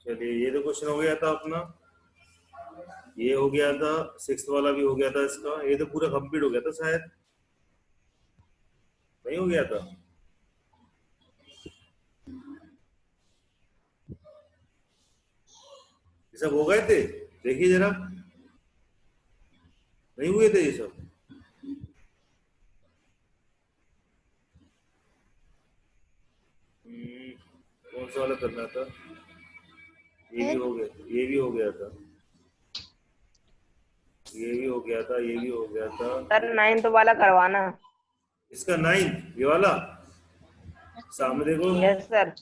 चलिए, ये तो क्वेश्चन हो गया था अपना, ये हो गया था, सिक्स्थ वाला भी हो गया था इसका, ये तो पूरा कंप्लीट हो गया था शायद, नहीं हो गया था? ये सब हो गए थे? देखिए जरा, नहीं हुए थे ये सब? कौन सा वाला करना था? ये भी सर हो गया, ये भी हो गया था, ये भी हो गया था, ये भी हो गया था। सर 9th वाला करवाना। इसका 9th, ये वाला सामने देखो, यस सर।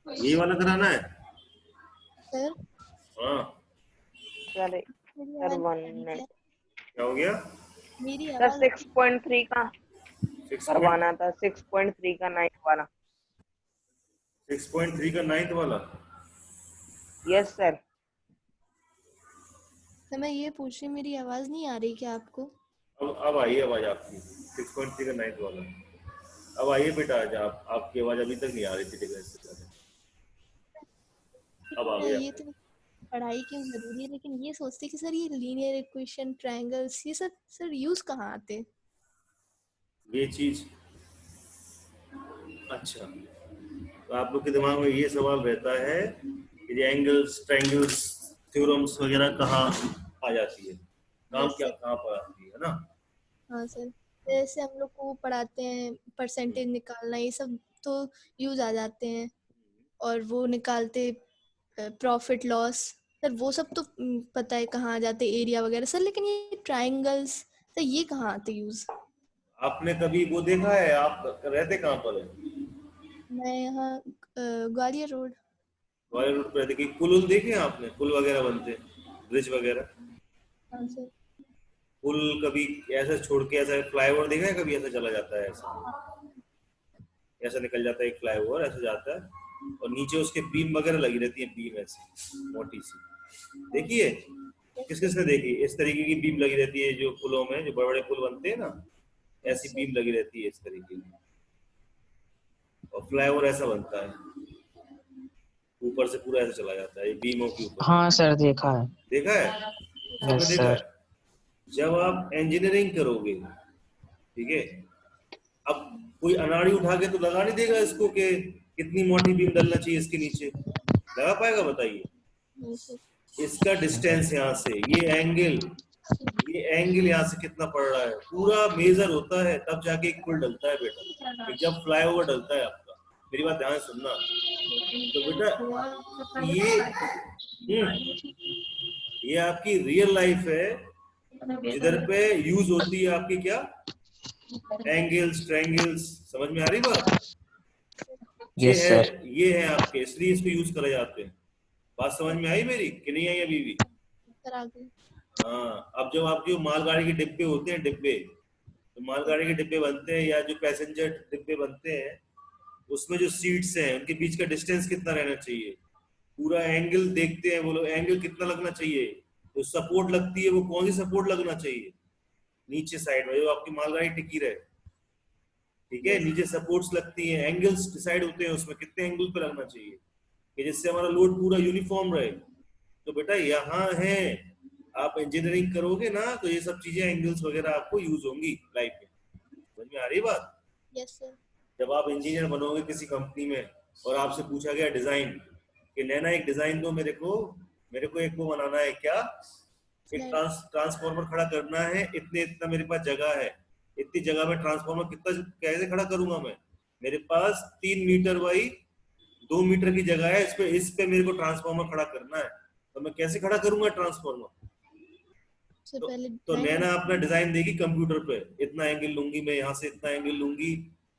ये वाला कराना है। सर हाँ, सर मेरी सर आवाज 1 आ रही क्या? मिनट। क्या हो गया? मेरी सर आवाज 6.3 का 6.6.3 करवाना था, 6.3 का 9th वाला। का 9th वाला। Yes sir. सर मैं ये पूछ रही, मेरी आवाज नहीं आ रही क्या आपको? अब आई आवाज आपकी, 6.3 का 9th वाला। अब आइए बेटा, आज आपकी आवाज अभी तक नहीं आ रही थी, ठीक है, इससे पहले। अब आ गई ये आपकी। तो पढ़ाई क्यों जरूरी है, लेकिन ये सोचते कि सर ये लीनियर इक्वेशन, ट्रायंगल्स, ये सब सर यूज कहाँ आते? ये चीज, अच्छा, तो आप लोग के दिमाग में ये सवाल रहता है कि एंगल्स, ट्रायंगल्स, थ्योरम्स वगैरह कहाँ आ जाती है, काम यस क्या सर। कहाँ पर आती है ना? हाँ सर, जैसे हम लोग को पढ़ाते हैं परसेंटेज निकालना, ये सब तो यूज आ जाते हैं, और वो निकालते प्रॉफिट लॉस, सर वो सब तो पता है कहाँ आ जाते, एरिया वगैरह सर, लेकिन ये ट्रायंगल्स सर ये कहाँ आते यूज? आपने कभी वो देखा है, आप रहते कहाँ पर है? मैं यहाँ ग्वालियर रोड। ग्वालियर रोड पर रहते, कि पुल उल देखे हैं आपने, पुल वगैरह बनते हैं, ब्रिज वगैरह? हाँ सर। पुल कभी ऐसा छोड़ के, ऐसा फ्लाईओवर देखा है कभी, ऐसा चला जाता है, ऐसा ऐसा निकल जाता है, एक फ्लाईओवर ऐसा जाता है, और नीचे उसके बीम वगैरह लगी रहती है, बीम ऐसी मोटी सी, देखिए? किस किस ने देखी इस तरीके की बीम लगी रहती है, जो पुलों में, जो बड़े बड़े पुल बनते हैं ना, ऐसी सर बीम लगी रहती है इस तरीके की, और फ्लाईओवर ऐसा बनता है, ऊपर से पूरा ऐसा चला जाता है, ये बीमों के ऊपर। हाँ सर, देखा है। देखा है, सबने यस देखा सर। है। जब आप इंजीनियरिंग करोगे, ठीक है, अब कोई अनाड़ी उठा के तो लगा नहीं देगा इसको कि कितनी मोटी बीम डलना चाहिए इसके नीचे, लगा पाएगा बताइए? नहीं सर। इसका डिस्टेंस यहाँ से, ये एंगल यहाँ से कितना पड़ रहा है, पूरा मेजर होता है, तब जाके एक पुल डलता है बेटा, एक जब फ्लाईओवर डलता है आपका। मेरी बात ध्यान से सुनना। तो बेटा ये आपकी रियल लाइफ है, जिधर पे यूज होती है आपकी क्या, एंगल्स, ट्रायंगल्स, समझ में आ रही बात? ये यस है, सर। ये है आपके, इसलिए इसको यूज करे जाते हैं। बात समझ में आई मेरी कि नहीं आई अभी भी? सर आ गई। हाँ, अब जब आपके मालगाड़ी के डिब्बे होते हैं, डिब्बे, तो मालगाड़ी के डिब्बे बनते हैं, या जो पैसेंजर डिब्बे बनते हैं, उसमें जो सीट्स हैं उनके बीच का डिस्टेंस कितना रहना चाहिए, पूरा एंगल देखते हैं वो लोग, एंगल कितना लगना चाहिए, तो सपोर्ट लगती है वो कौन सी सपोर्ट लगना चाहिए, नीचे साइड में जो आपकी मालगाड़ी टिकी रहे, ठीक है, यस। नीचे सपोर्ट्स लगती हैं, एंगल्स डिसाइड होते हैं उसमें कितने एंगल पे लगना चाहिए, कि जिससे हमारा लोड पूरा यूनिफॉर्म रहे। तो बेटा यहाँ है, आप इंजीनियरिंग करोगे ना, तो ये सब चीजें, एंगल्स वगैरह आपको यूज होंगी लाइफ में। समझ में आ रही बात? Yes sir. जब आप इंजीनियर बनोगे किसी कंपनी में, और आपसे पूछा गया डिजाइन, कि नैना एक डिजाइन दो मेरे को एक वो बनाना है क्या, एक फ्लैट। ट्रांसफॉर्मर खड़ा करना है, इतने इतना मेरे पास जगह है, इतनी जगह में ट्रांसफॉर्मर कितना कैसे खड़ा करूंगा मैं, मेरे पास 3 मीटर बाई 2 मीटर की जगह है, इस पे मेरे को ट्रांसफॉर्मर खड़ा करना है, तो मैं कैसे खड़ा करूंगा ट्रांसफॉर्मर? सर तो, पहले तो डिजाइन नैना अपना डिजाइन देगी कंप्यूटर पे, इतना एंगल लूंगी मैं, यहाँ से इतना एंगल लूंगी,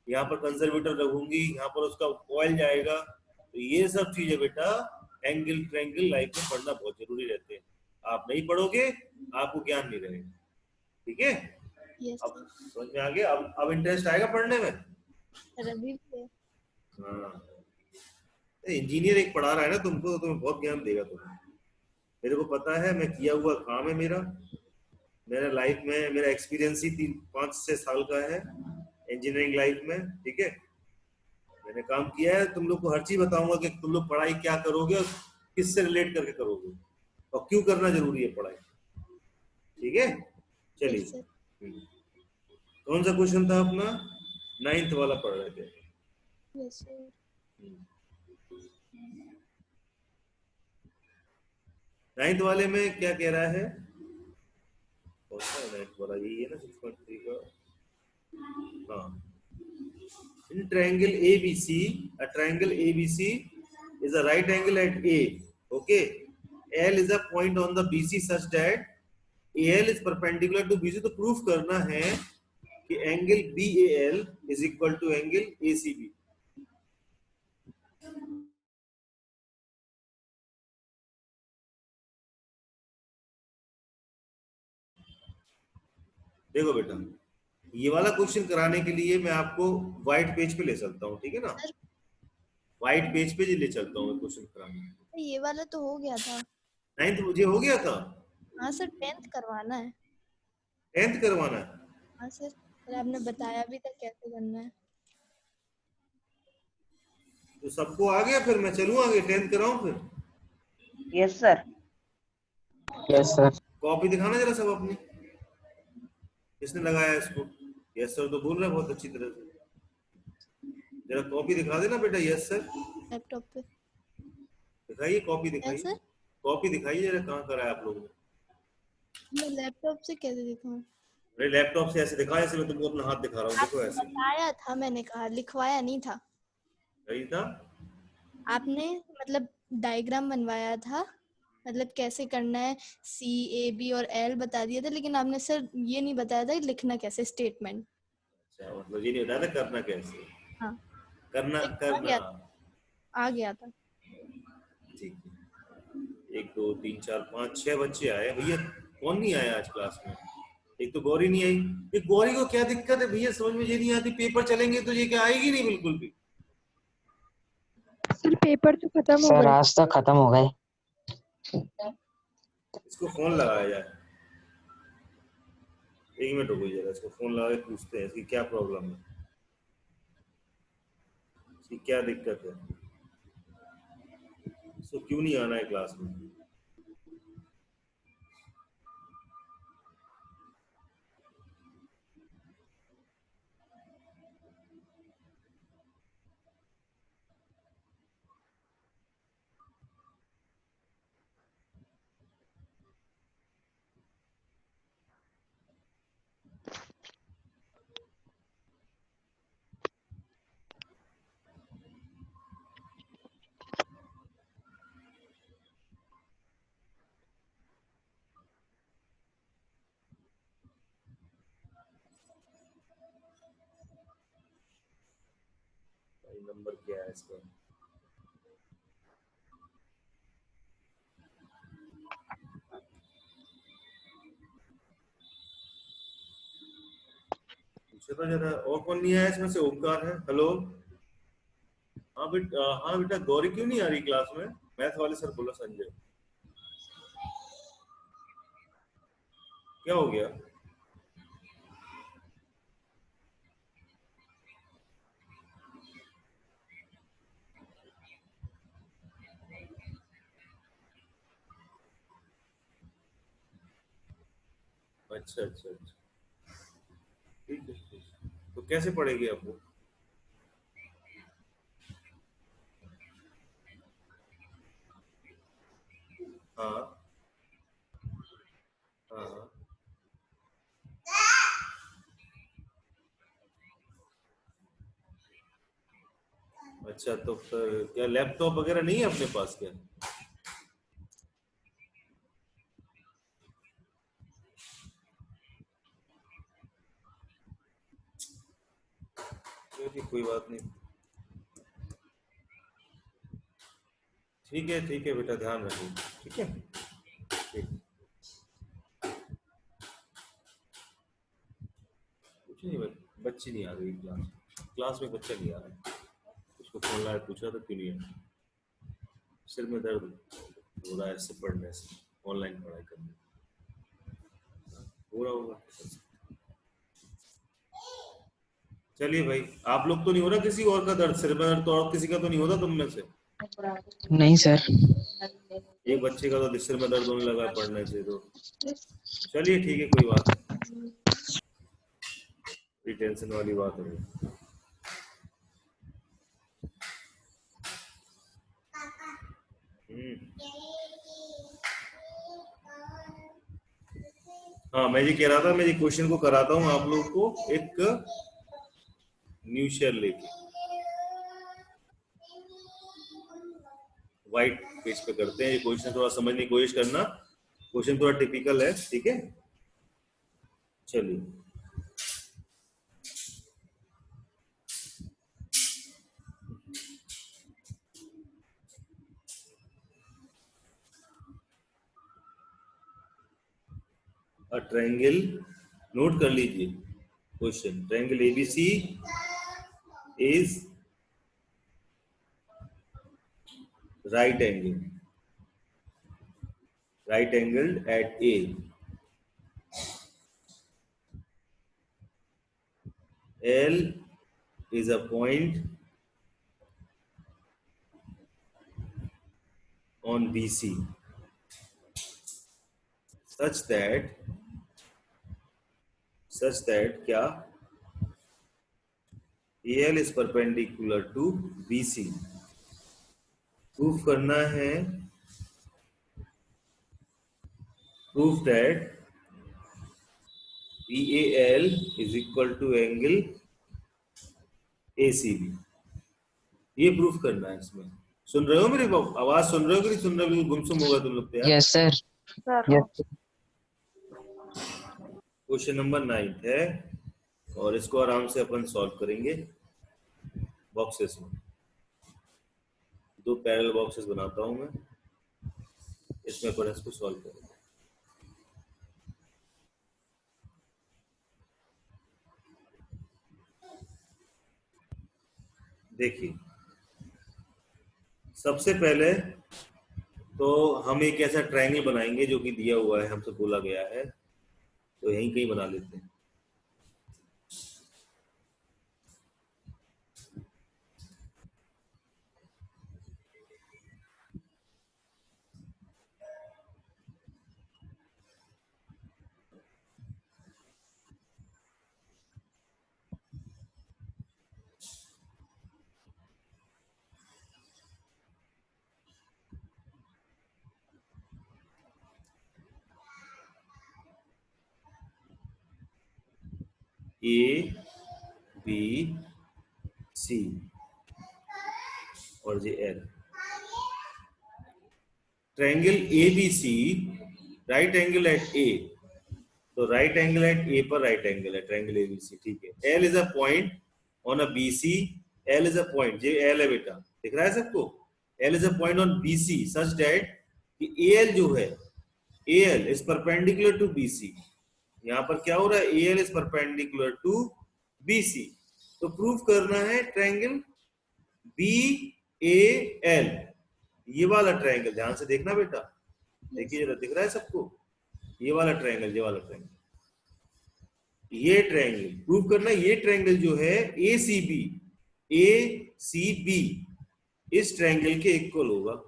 यहाँ पर कंजर्वेटर लगूंगी, यहाँ पर उसका ऑयल जाएगा, तो ये सब चीजें बेटा, एंगल ट्रायंगल लाइफ में पढ़ना बहुत जरूरी रहते हैं। आप नहीं पढ़ोगे, आपको ज्ञान नहीं रहेगा, ठीक है? यस अब सर। समझ में आ गया? अब इंटरेस्ट आएगा पढ़ने में? सर अभी भी है। हाँ, इंजीनियर एक पढ़ा रहा है ना तुमको, तो तुम्हें बहुत ज्ञान देगा तुम्हें, मेरे को पता है, मैं किया हुआ काम है मेरा, मेरा लाइफ में मेरा एक्सपीरियंस ही 3-5-6 साल का है इंजीनियरिंग लाइफ में, ठीक है, मैंने काम किया है, तुम लोग को हर चीज बताऊंगा कि तुम लोग पढ़ाई क्या करोगे, किससे रिलेट करके करोगे और क्यों करना जरूरी है पढ़ाई। ठीक है, चलिए। सर। कौन सा क्वेश्चन था अपना? 9th वाला पढ़ रहे थे। Yes sir. 9th वाले में क्या कह रहा है? कौन सा 9th वाला? यही है ना 6.3 का। हाँ, in triangle ABC, a triangle ABC is a right angle at A. Okay, L is a point on the BC such that AL is perpendicular to BC. तो प्रूफ करना है कि angle BAL is equal to angle ACB। देखो बेटा, ये वाला question कराने के लिए मैं आपको व्हाइट पेज पे ले चलता हूँ, ठीक है ना? सर। व्हाइट पेज पे ले चलता हूँ क्वेश्चन कराने। ये वाला तो हो गया था। 9th मुझे हो गया था। हाँ सर, 10th करवाना है। 10th करवाना है? हाँ सर, और आपने बताया भी था कैसे करना है। तो सबको आ गया, फिर मैं चलूँ आगे 10th कराऊं फिर? Yes sir. Yes sir. Copy दिखाना जरा सब अपनी, किसने लगाया इसको? यस सर तो बोल रहा है बहुत अच्छी तरह से। जरा कॉपी दिखा देना बेटा। यस सर, लैपटॉप पे दिखाइए कॉपी, है दिखाइए सर। कॉपी दिखाइए जरा, कहाँ करा है आप लोगों ने? मैं लैपटॉप से कैसे दिखाऊं? अरे लैपटॉप से ऐसे दिखाया, ऐसे मैं तुमको अपना हाथ दिखा रहा हूँ, देखो आपने ऐसे। बताया था, मैंने कहा, लिखवाया नहीं था। सही था। आपने मतलब डायग्राम बनवाया था, मतलब कैसे करना है, CAB और L बता दिया था, लेकिन आपने सर ये नहीं बताया था कि लिखना कैसे स्टेटमेंट। अच्छा, मतलब ये नहीं बताया था करना कैसे। हाँ, करना लेकिन आ गया था। ठीक है। 1 2 3 4 5 6 बच्चे आए भैया। कौन नहीं आया आज क्लास में? एक तो गौरी नहीं आई। ये गौरी को क्या दिक्कत है भैया, समझ में ये नहीं आती। पेपर चलेंगे तो ये क्या आएगी नहीं बिल्कुल भी। सर पेपर तो खत्म हो सर गए। आज तक खत्म हो गए। इसको फोन लगाया जाए। 1 मिनट रुको जरा, इसको फोन लगा के पूछते हैं इसकी क्या प्रॉब्लम है, इसकी क्या दिक्कत है, इसको क्यों नहीं आना है क्लास में। नंबर क्या है इसका? पूछे तो जरा। और कौन नहीं आया इसमें से? ओमकार है। हेलो। हाँ बेटा, गौरी क्यों नहीं आ रही क्लास में? मैथ वाले सर बोला संजय। क्या हो गया? अच्छा अच्छा अच्छा, ठीक है ठीक है। तो कैसे पढ़ेगी अब वो? हाँ हाँ। अच्छा, तो फिर क्या लैपटॉप वगैरह नहीं है अपने पास क्या? चलिए कोई बात नहीं। ठीक है बेटा, ध्यान रखिए। ठीक है ठीक। कुछ नहीं, बच्ची नहीं आ रही क्लास में बच्चा नहीं आ रहा है। उसको फोन लगा के पूछा तो क्यों नहीं है। सिर में दर्द हो रहा है इससे पढ़ने से, ऑनलाइन पढ़ाई करने हो रहा होगा। चलिए भाई, आप लोग तो नहीं हो रहा किसी और का दर्द? सिर में दर्द तो और किसी का तो नहीं होता तुम में से? नहीं सर। एक बच्चे का तो सिर में दर्द होने लगा पढ़ने से, तो चलिए ठीक है, कोई बात नहीं, कोई टेंशन वाली बात नहीं। हाँ, मैं ये कह रहा था, मैं ये क्वेश्चन को कराता हूँ आप लोग को एक न्यू शेयर लेके, व्हाइट पेज पे करते हैं ये क्वेश्चन, थोड़ा समझने की कोशिश करना, क्वेश्चन थोड़ा टिपिकल है, ठीक है। चलिए, अ ट्रायंगल, नोट कर लीजिए question, triangle ABC is right angled at A. L is a point on BC such that क्या AL is perpendicular to BC। Proof करना है, proof that BAL is equal to angle ACB, ये proof करना है। इसमें सुन रहे हो मेरी आवाज, सुन रहे हो कि नहीं सुन रहे हो? गुमसुम होगा तुम लोग यार। Yes sir. Yes question number 9 है और इसको आराम से अपन सॉल्व करेंगे बॉक्सेस में। दो पैरेलल बॉक्सेस बनाता हूं मैं, इसमें अपन इसको सॉल्व करेंगे। देखिए, सबसे पहले तो हम एक ऐसा ट्रायंगल बनाएंगे जो कि दिया हुआ है, हमसे बोला गया है, तो यहीं कहीं बना लेते हैं। ए बी सी और ये L, triangle ABC right angle at A, तो राइट एंगल एट ए पर राइट एंगल है ट्रायंगल एबीसी, ठीक है। L is a point on a BC, L is a point, ये एल है बेटा, दिख रहा है सबको? L is a point on BC such that कि एल जो है, L is perpendicular to BC. यहाँ पर क्या हो रहा है? L is perpendicular to BC, तो प्रूफ करना है ट्रायंगल बी ए एल, ये वाला ट्रायंगल, ध्यान से देखना बेटा, देखिए जरा, दिख रहा है सबको? ये वाला ट्रायंगल, ये वाला ट्रायंगल, ये ट्रायंगल प्रूव करना, ये ट्रायंगल जो है ए सी बी इस ट्रायंगल के इक्वल होगा,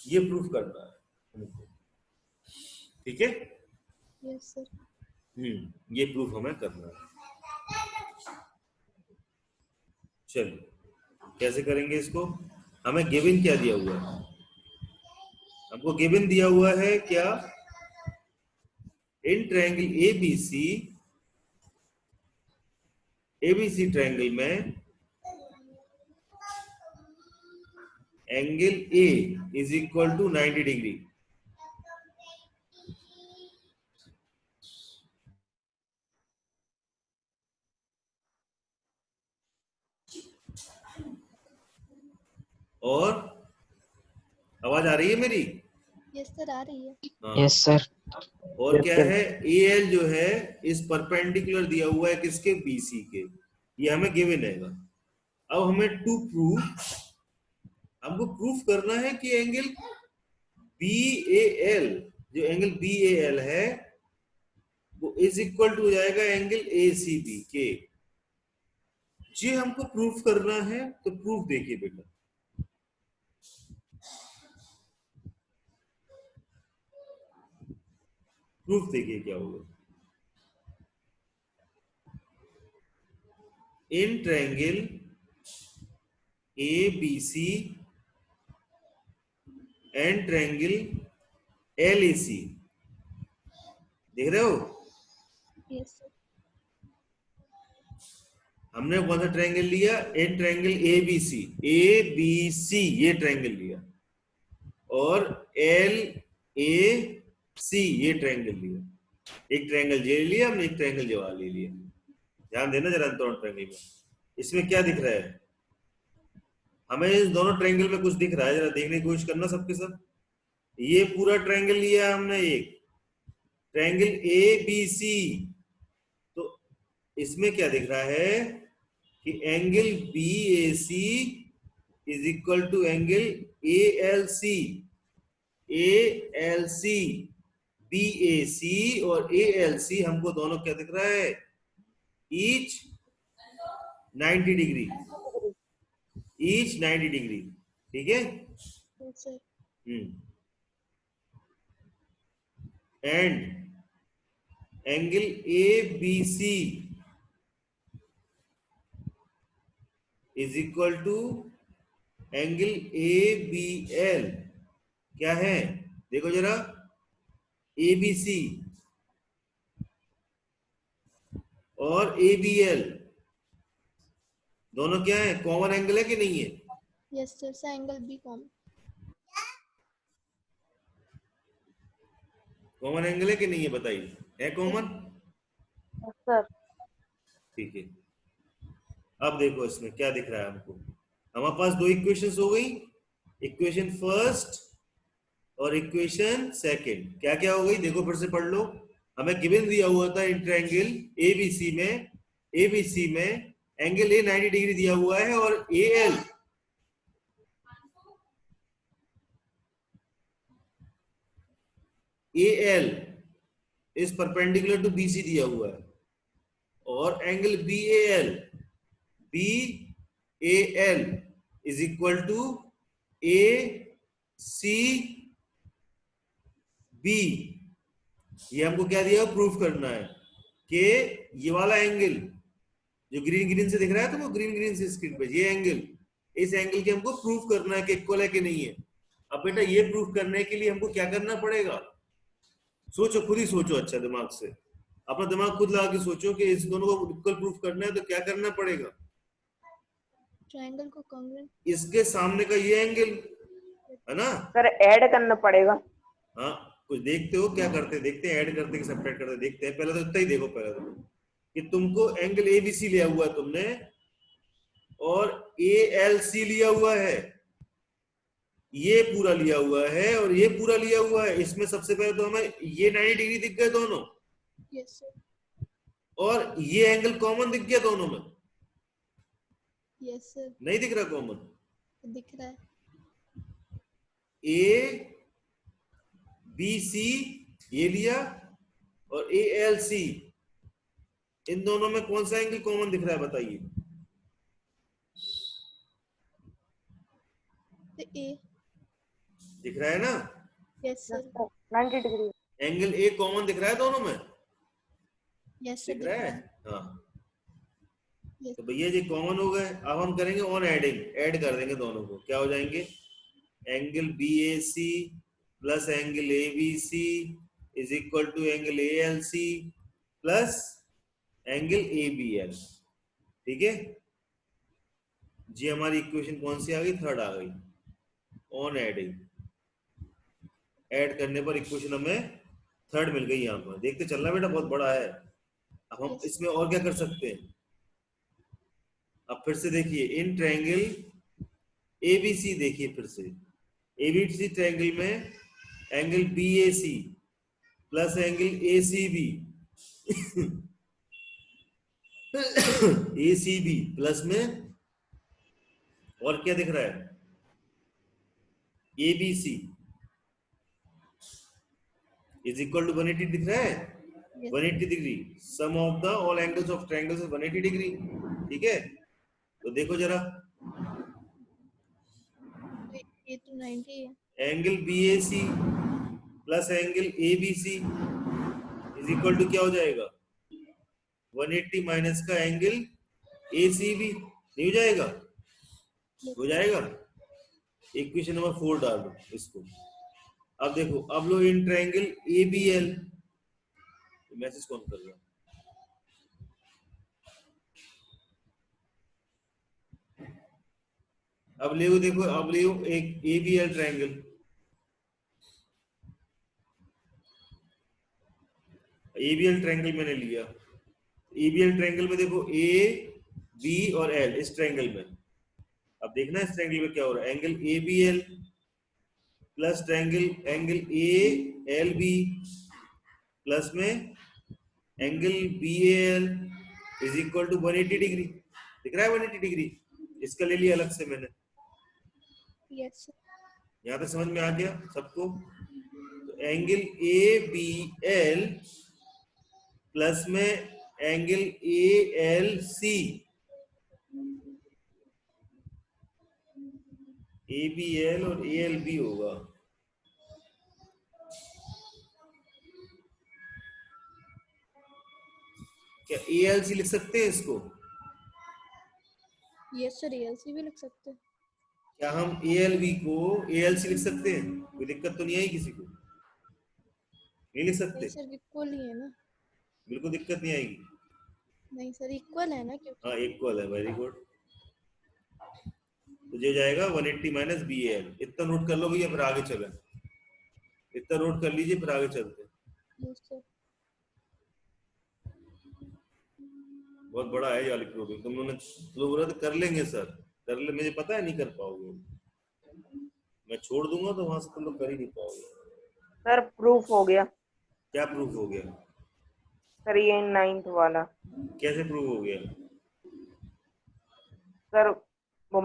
ये प्रूफ करना है हमको, ठीक है। Yes sir. ये प्रूफ हमें करना है। चलिए, कैसे करेंगे इसको? हमें गिवन क्या दिया हुआ है? हमको गिवन दिया हुआ है क्या? इन ट्रायंगल एबीसी ट्रायंगल में angle A is equal to 90 degree, और आवाज आ रही है मेरी? यस सर, आ रही है। हाँ। Yes sir. और क्या है? एल जो है इस परपेंडिकुलर दिया हुआ है किसके? बीसी के, ये हमें गिवन है। अब हमें हमको प्रूफ करना है कि एंगल बी ए एल, जो एंगल बी ए एल है वो इज इक्वल टू हो जाएगा एंगल ए सी बी के, ये हमको प्रूफ करना है। तो प्रूफ देखिए बेटा, प्रूफ देखिए क्या होगा। इन triangle ABC and triangle LAC, देख रहे हो? Yes sir. हमने कौन सा ट्रायंगल लिया? इन ट्रायंगल ABC ये ट्रायंगल लिया, और LAC ये ट्रायंगल लिया। एक ट्रायंगल ये लिया हमने, एक ट्रायंगल ये वाला ले लिया। ध्यान देना जरा दोनों ट्रायंगल में। इसमें क्या दिख रहा है हमें? इस दोनों ट्रायंगल में कुछ दिख रहा है, जरा देखने की कोशिश करना सबके सब। ये पूरा ट्रायंगल लिया है हमने, एक ट्रायंगल ABC, तो इसमें क्या दिख रहा है कि angle BAC is equal to angle ALC, BAC और ALC हमको दोनों क्या दिख रहा है? ईच 90 डिग्री, ईच 90 डिग्री, ठीक है? Yes sir. And angle ABC is equal to angle ABL। क्या है देखो जरा, ABC और ABL दोनों क्या है? कॉमन एंगल है कि नहीं है? Yes sir. से angle B common. Common angle है कि नहीं है बताइए? है कॉमन? Yes, sir. ठीक है। अब देखो इसमें क्या दिख रहा है हमको। हमारे पास दो इक्वेशंस हो गई, इक्वेशन फर्स्ट और इक्वेशन सेकंड। क्या क्या हो गई देखो, फिर से पढ़ लो। हमें गिवन दिया हुआ था इन ट्रायंगल ABC में एंगल A 90 डिग्री दिया हुआ है, और AL is perpendicular to BC दिया हुआ है, और angle BAL is equal to ACB। ये हमको क्या दिया? प्रूफ करना है कि ये वाला एंगल जो ग्रीन ग्रीन से दिख रहा है, तो वो ग्रीन ग्रीन से स्क्रीन पे, ये एंगल, इस एंगल के हमको प्रूफ करना है कि इक्वल है कि नहीं है। अब बेटा ये प्रूफ करने के लिए हमको क्या करना पड़ेगा? सोचो, खुद ही सोचो, अच्छा दिमाग से, अपना दिमाग खुद लगा के सोचो कि इस दोनों को इक्वल प्रूफ करना है तो क्या करना पड़ेगा? ट्रायंगल को कॉन्ग्रुएंट। इसके सामने का ये एंगल है ना? सर ऐड करना पड़ेगा। हाँ, कुछ देखते हो क्या करते हैं? देखते हैं ऐड करते कि सब्ट्रैक्ट करते, देखते हैं। पहले तो इतना ही देखो, पहले तो कि तुमको एंगल ABC लिया हुआ है तुमने, और ALC लिया हुआ है, ये पूरा लिया हुआ है और ये पूरा लिया हुआ है। इसमें सबसे पहले तो हमें ये 90 डिग्री दिख गए दोनों, यस सर। और ये एंगल कॉमन दिख गया दोनों में। Yes sir. नहीं दिख रहा कॉमन? दिख रहा है। ABC ये लिया, और ALC, इन दोनों में कौन सा एंगल कॉमन दिख रहा है बताइए? ए दिख रहा है ना? Yes sir. 90 degree. Angle A common दिख रहा है दोनों में? Yes sir. दिख रहा है? हाँ। Yes. तो भैया जी कॉमन हो गए। अब हम करेंगे ऑन एडिंग, ऐड कर देंगे दोनों को। क्या हो जाएंगे? Angle BAC plus angle ABC is equal to angle ALC plus angle ABL। ठीक है जी, हमारी इक्वेशन कौन सी आ गई? थर्ड आ गई, ऑन एडिंग। ऐड करने पर इक्वेशन हमें थर्ड मिल गई। यहाँ पर देखते चलना बेटा, बहुत बड़ा है। अब हम Yes. इसमें और क्या कर सकते हैं? अब फिर से देखिए, इन ट्रायंगल ABC देखिए, फिर से ABC ट्रायंगल में angle BAC plus angle ACB ACB plus में और क्या दिख रहा है? ABC इज इक्वल टू 180 दिख रहा है? Yes. 180 degree. Sum of the all angles of triangles is 180 degree. ठीक है, तो देखो जरा, ये तो 90 है। Angle BAC plus angle ABC is equal to क्या हो जाएगा 180 माइनस का एंगल ACB, नहीं हो जाएगा? हो जाएगा। इक्वेशन नंबर 4 डालो इसको। अब देखो, अब लो इन ट्रायंगल ABL, मैसेज कौन कर रहा है? अब ले देखो, अब ले एक ABL ट्रायंगल, ABL ट्रायंगल मैंने लिया। ABL ट्रायंगल में देखो A B और L, इस ट्रायंगल में अब देखना इस ट्रायंगल में क्या हो रहा है। Angle ABL plus triangle angle ALB plus में angle BAL is equal to 180 degree. दिख रहा है 180 डिग्री? इसका ले लिया अलग से मैंने। Yes sir. यहां तक समझ में आ गया सबको? तो एंगल ABL प्लस में एंगल ALC, ABL और ALB होगा। क्या ALC लिख सकते हैं इसको? यस सर, ALC भी लिख सकते हैं। क्या हम ALB को ALC लिख सकते हैं? कोई दिक्कत तो नहीं आई किसी को? नहीं लिख सकते? नहीं सर, इक्वल ही है ना। बिल्कुल दिक्कत नहीं आएगी। नहीं सर, इक्वल है ना, क्योंकि हाँ इक्वल है, वेरी गुड। तो ये जाएगा 180 माइनस BAL। इतना नोट कर लो भैया, फिर आगे चले। इतना नोट कर लीजिए, फिर आगे चलते। Yes sir. बहुत बड़ा है ये वाली प्रॉब्लम। तुम लोगों ने कर लेंगे सर, कर ले, मुझे पता है नहीं कर पाओगे। मैं छोड़ दूंगा तो वहां से तुम लोग कर ही नहीं पाओगे। सर प्रूफ हो गया। क्या प्रूफ हो गया? सर ये 9th वाला। कैसे प्रूफ हो गया? सर वो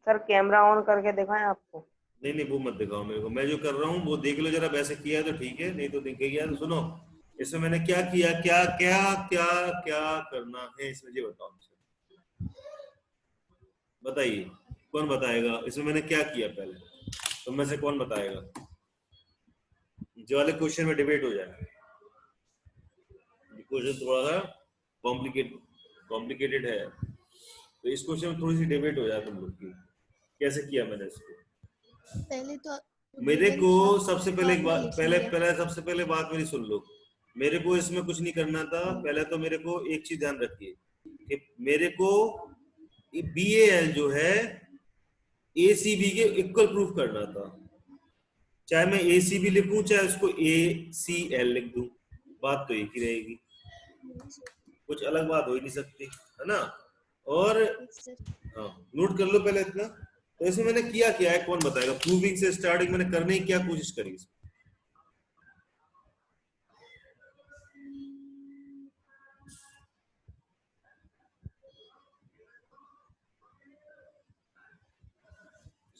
सर कैमरा ऑन करके दिखाएं आपको? नहीं नहीं, वो मत दिखाओ मेरे को। मैं जो कर रहा हूँ वो देख लो जरा। वैसे किया है तो ठीक है, नहीं तो देख गया तो सुनो। इसमें मैंने क्या किया, क्या क्या क्या क्या करना है इसमें, ये बताओ मुझे। बताइए, कौन बताएगा इसमें मैंने क्या किया पहले? तुम में से कौन बताएगा? जो वाले क्वेश्चन में डिबेट हो जाए। क्वेश्चन थोड़ा सा कॉम्प्लिकेटेड है, तो इस क्वेश्चन में थोड़ी सी डिबेट हो जाए तुम लोग की। कैसे किया मैंने इसको? पहले तो मेरे गिवन को था सबसे पहले बाद एक में बात, लिख पहले लिया। पहले सबसे पहले बात मेरी सुन लो। मेरे को इसमें कुछ नहीं करना था। पहले तो मेरे को एक चीज ध्यान रखिए कि मेरे को BAL जो है ACB के इक्वल प्रूफ करना था। चाहे मैं ACB लिखूं, चाहे उसको ACL लिख दूं, बात तो एक ही रहेगी। कुछ अलग बात हो ही नहीं सकती, है ना? और यस सर। हाँ, नोट कर लो पहले इतना। तो इसमें मैंने किया क्या है, कौन बताएगा? प्रूविंग से स्टार्टिंग मैंने करने की क्या कोशिश करी?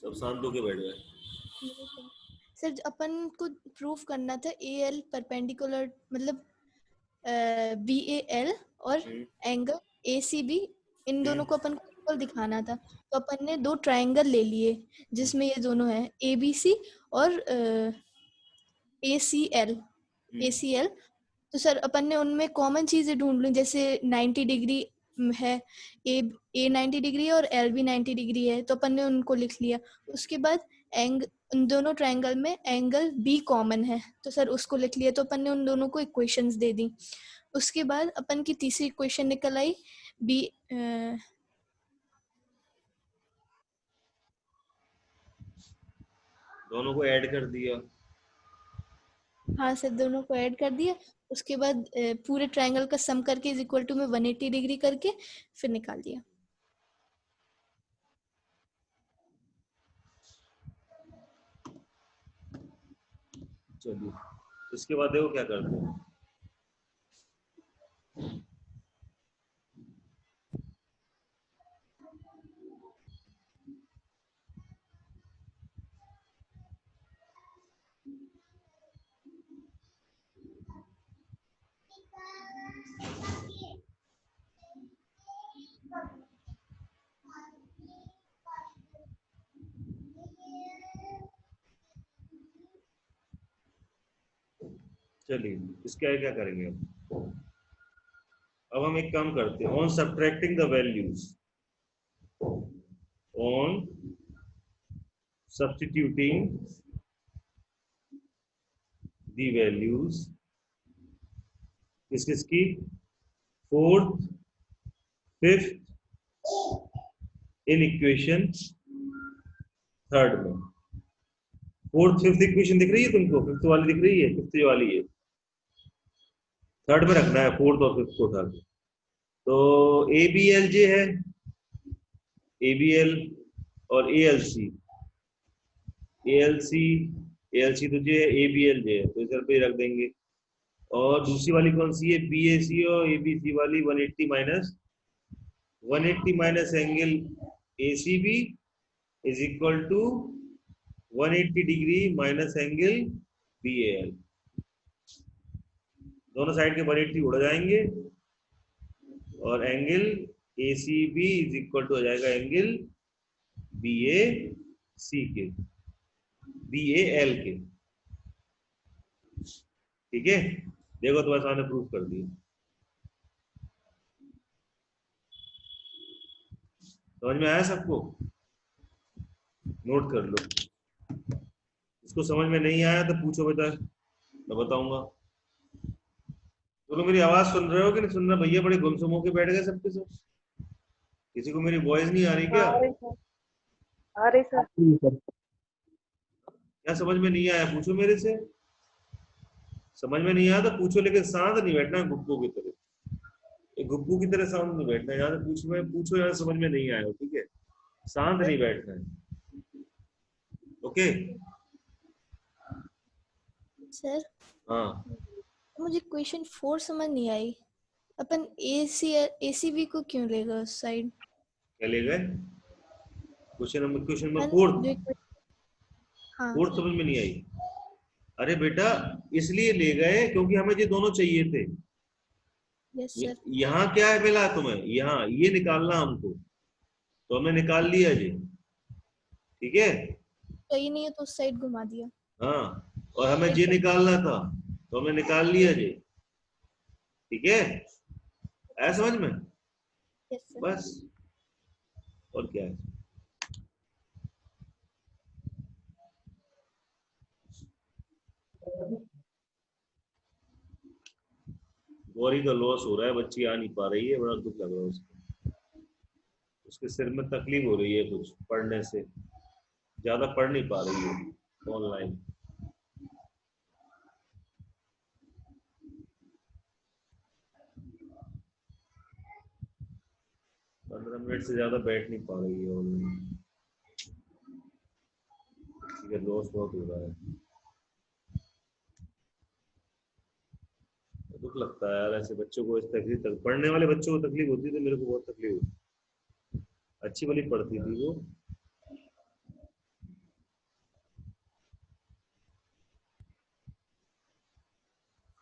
सब शांत होके बैठ गए। सर अपन को प्रूफ करना था AL परपेंडिकुलर, मतलब BAL और एंगल ACB, इन दोनों को अपन को इक्वल दिखाना था। तो अपन ने दो ट्रायंगल ले लिए जिसमें ये दोनों है ABC और ACL। तो सर अपन ने उनमें कॉमन चीजें ढूंढ ली, जैसे 90 डिग्री है, A 90 डिग्री और L भी 90 डिग्री है, तो अपन ने उनको लिख लिया। उसके बाद उन दोनों ट्रायंगल में एंगल B कॉमन है, तो सर उसको लिख लिया। तो अपन ने उन दोनों को इक्वेशंस दे दी। उसके बाद अपन की तीसरी इक्वेशन निकल आई B। दोनों को ऐड कर दिया। हाँ सर, दोनों को ऐड कर दिया। उसके बाद पूरे ट्रायंगल का सम करके इज इक्वल टू में 180 डिग्री करके फिर निकाल दिया। चलिए, इसके बाद देखो क्या करते हैं। चलिए इसका क्या करेंगे अब हम एक काम करते हैं, on subtracting the values, on substituting the values किसकी, fourth fifth in equation third में। फोर्थ फिफ्थ इक्वेशन दिख रही है तुमको, फिफ्थ वाली दिख रही है, फिफ्थ वाली है, थर्ड में रखना है फोर्थ और फिफ्थ को उठा के। तो ए बी एल जे है, ए बी एल और A L C, A L C, A L C तो जे है, ए बी एल जे है, तो इधर पे रख देंगे। और दूसरी वाली कौन सी है, बी ए सी और ए बी सी वाली 180 minus angle A C B is equal to 180 degree minus angle B A L. दोनों साइड के 180 उड़ जाएंगे और angle A C B is equal to हो जाएगा एंगल बी ए सी के, बी ए एल के। ठीक है, देखो तुम्हारे सामने प्रूफ कर दिया। समझ में आया सबको? नोट कर लो, इसको समझ में नहीं आया तो पूछो बेटा, मैं बताऊंगा। तो लोग मेरी आवाज सुन रहे हो कि नहीं सुन रहे? भैया बड़े गुमसुम होके बैठ गए सबके सब, किसी को मेरी वॉइस नहीं आ रही क्या? आ रही सर। क्या समझ में नहीं आया पूछो मेरे से, समझ में नहीं आया तो पूछो, लेकिन शांत नहीं बैठना है गुप्पू की तरह, एक गुप्पू की तरह शांत नहीं बैठना है। यहाँ से पूछो यहाँ समझ में नहीं आया, ठीक है, शांत नहीं बैठना है। ओके सर हाँ, मुझे क्वेश्चन 4 समझ नहीं आई, अपन एसीबी को क्यों लेगा उस साइड? क्या ले गए? क्वेश्चन नंबर फोर्थ, हाँ फोर्थ समझ में नहीं आई? अरे बेटा इसलिए ले गए क्योंकि हमें ये दोनों चाहिए थे। Yes sir. यहाँ क्या है मिला तुम्हें, यहाँ ये निकालना हमको, तो हमने निकाल लिया जी, ठीक है। सही नहीं है तो उस साइड घुमा दिया। हाँ, और हमें ये निकालना था तो हमने निकाल लिया जी, ठीक है, आया समझ में? Yes sir. बस, और क्या है? गौरी का लॉस हो रहा है, बच्ची आ नहीं पा रही है, बड़ा दुख लग रहा है उसको, उसके सिर में तकलीफ हो रही है कुछ पढ़ने से, ज्यादा पढ़ नहीं पा रही है ऑनलाइन। पंद्रह मिनट से ज्यादा बैठ नहीं पा रही है ऑनलाइन, लॉस बहुत हो रहा है, दुख लगता है यार ऐसे बच्चों को, इस तकलीफ तक पढ़ने वाले बच्चों को तकलीफ होती है, तो मेरे को बहुत तकलीफ होती, अच्छी वाली पढ़ती थी वो।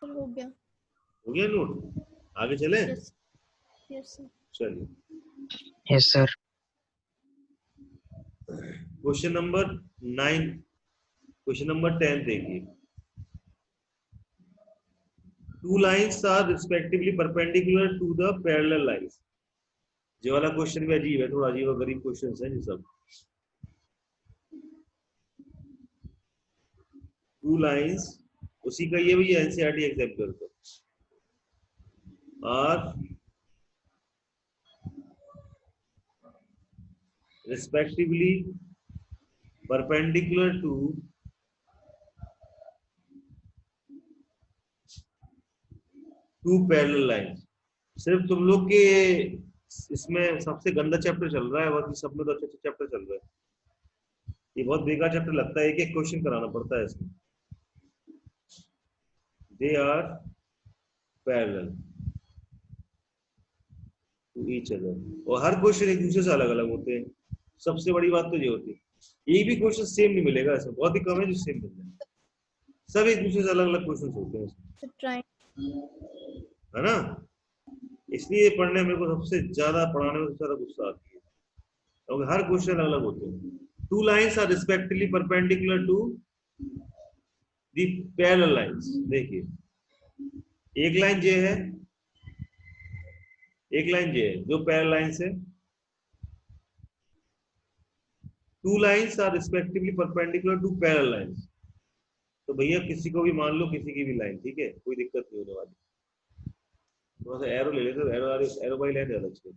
हो गया, हो गया नोट, आगे चले? Yes yes sir. चलिए yes sir. Question number 9, question number 10 देखिए। Two lines are respectively perpendicular to the parallel lines। ये वाला क्वेश्चन भी अजीब है, थोड़ा अजीब और गरीब क्वेश्चन है ये सब। टू लाइन्स, उसी का ये भी एनसीईआरटी एक्सेप्ट करता are respectively perpendicular to two parallel lines। सिर्फ तुम लोग के इसमें सबसे गंदा चैप्टर चल रहा है, बाकी सब में तो अच्छा चैप्टर चल रहा है। ये बहुत बेकार चैप्टर लगता है, एक एक क्वेश्चन कराना पड़ता है इसमें। They are parallel to each other, और हर क्वेश्चन एक दूसरे से अलग अलग होते हैं। सबसे बड़ी बात तो ये होती है एक भी क्वेश्चन सेम नहीं मिलेगा, ऐसा बहुत ही कम है जो सेम मिल जाए, सब एक दूसरे से अलग अलग क्वेश्चन होते हैं, है ना। इसलिए पढ़ने में मेरे को सबसे ज्यादा, पढ़ाने में सबसे ज्यादा गुस्सा आती है, क्योंकि हर क्वेश्चन अलग अलग होते हैं। Two lines are respectively perpendicular to the parallel lines. देखिए एक लाइन जे है, एक लाइन जे है जो पैरेलल लाइन से, two lines are respectively perpendicular to parallel lines. तो भैया किसी को भी मान लो, किसी की भी लाइन, ठीक है, कोई दिक्कत नहीं होने वाली। थोड़ा सा एरो ले लेते, एरो बाई लाइन अलग से।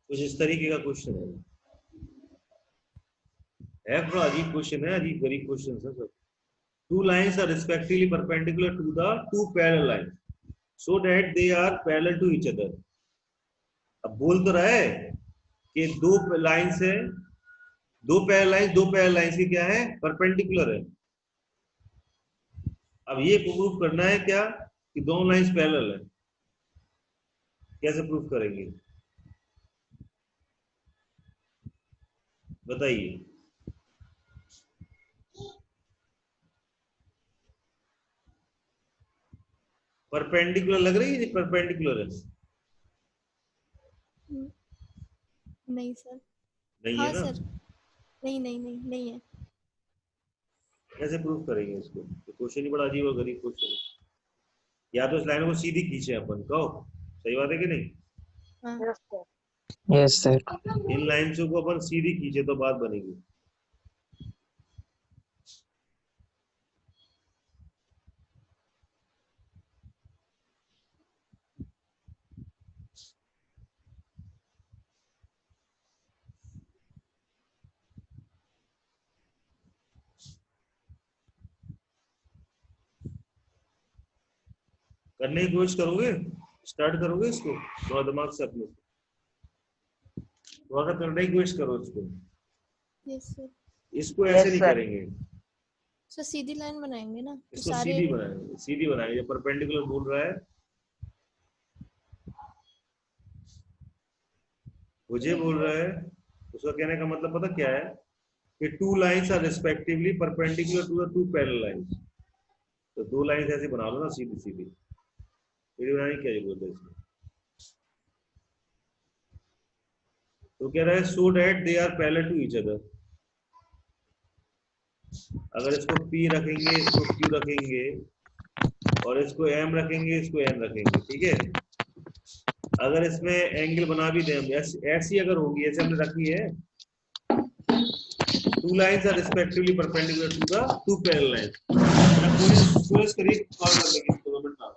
कुछ इस तरीके का क्वेश्चन है थोड़ा अजीब क्वेश्चन है, अजीब गरीब क्वेश्चन है सब। Two lines are respectively perpendicular to the two parallel lines so that they are parallel to each other. अब बोल तो रहा है कि दो लाइंस है, दो पैरेलल लाइंस की क्या है, परपेंडिकुलर है। अब ये प्रूफ करना है क्या कि दोनों लाइंस पैरेलल है। कैसे प्रूफ करेंगे बताइए। परपेंडिकुलर लग रही है, परपेंडिकुलर है? नहीं सर। नहीं है हाँ ना? सर, नहीं नहीं नहीं नहीं है। कैसे प्रूफ करेंगे इसको? तो क्वेश्चन ही बड़ा अजीब और गरीब क्वेश्चन है। या तो इस लाइन को सीधी खींचे अपन, कहो सही बात है कि नहीं? हाँ यस सर। Yes sir. इन लाइन्स को अपन सीधी खींचे तो बात बनेगी। करने की कोशिश करोगे, स्टार्ट करोगे इसको थोड़ा दिमाग से अपने, थोड़ा सा करने की कोशिश करो इसको। Yes sir. इसको ऐसे यस नहीं सर। करेंगे, सर सीधी लाइन बनाएंगे ना तो इसको सारे। सीधी बनाएंगे, सीधी बनाएंगे। जब परपेंडिकुलर बोल रहा है, मुझे बोल रहा है, उसका कहने का मतलब पता क्या है कि two lines are respectively perpendicular to the two parallel lines. तो दो लाइंस ऐसे बना लो ना सीधी सीधी, सीधी बनाने की क्या जरूरत है इसमें? तो कह रहा है so that they are parallel to each other. अगर इसको P रखेंगे, इसको Q रखेंगे, और इसको M रखेंगे, इसको N रखेंगे, ठीक है। अगर इसमें एंगल बना भी दें, ऐसी अगर होगी, ऐसे हमने रखी है, two lines are respectively perpendicular to the two parallel lines. कोशिश करिए सॉल्व करने की, 2 मिनट का।